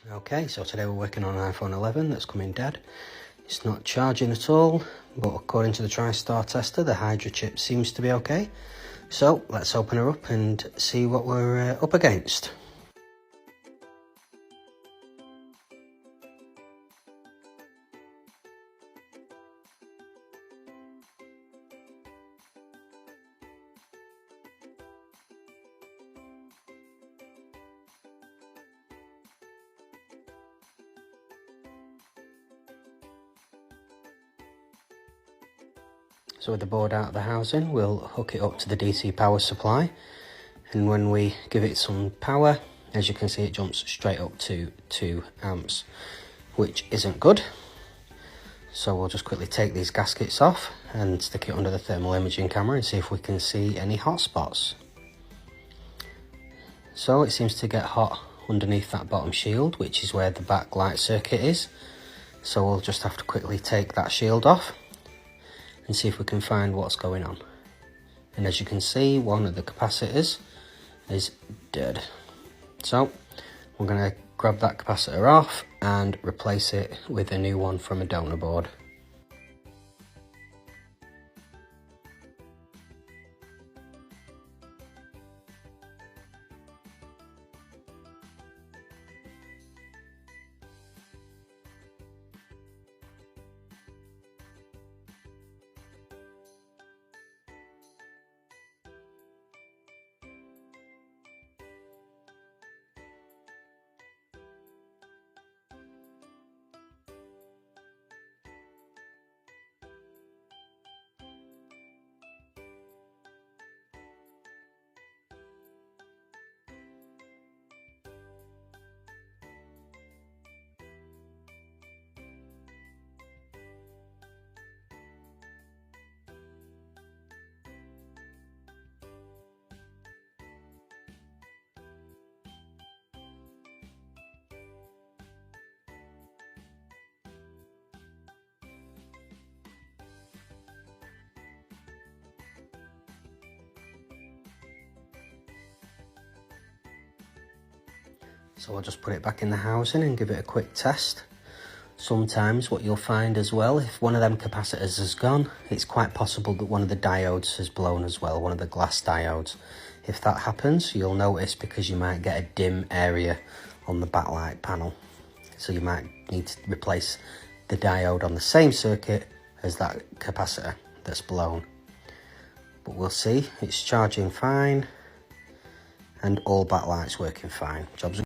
Okay, so today we're working on an iPhone 11 that's coming dead. It's not charging at all, but according to the TriStar tester, the Hydra chip seems to be okay. So let's open her up and see what we're up against. So with the board out of the housing, we'll hook it up to the DC power supply, and when we give it some power, as you can see, it jumps straight up to 2 amps, which isn't good. So we'll just quickly take these gaskets off and stick it under the thermal imaging camera and see if we can see any hot spots. So it seems to get hot underneath that bottom shield, which is where the backlight circuit is. So we'll just have to quickly take that shield off and see if we can find what's going on. And as you can see, one of the capacitors is dead. So we're going to grab that capacitor off and replace it with a new one from a donor board. So I'll just put it back in the housing and give it a quick test. Sometimes what you'll find as well, if one of them capacitors has gone, it's quite possible that one of the diodes has blown as well, one of the glass diodes. If that happens, you'll notice because you might get a dim area on the backlight panel. So you might need to replace the diode on the same circuit as that capacitor that's blown. But we'll see, it's charging fine and all backlights working fine. Job's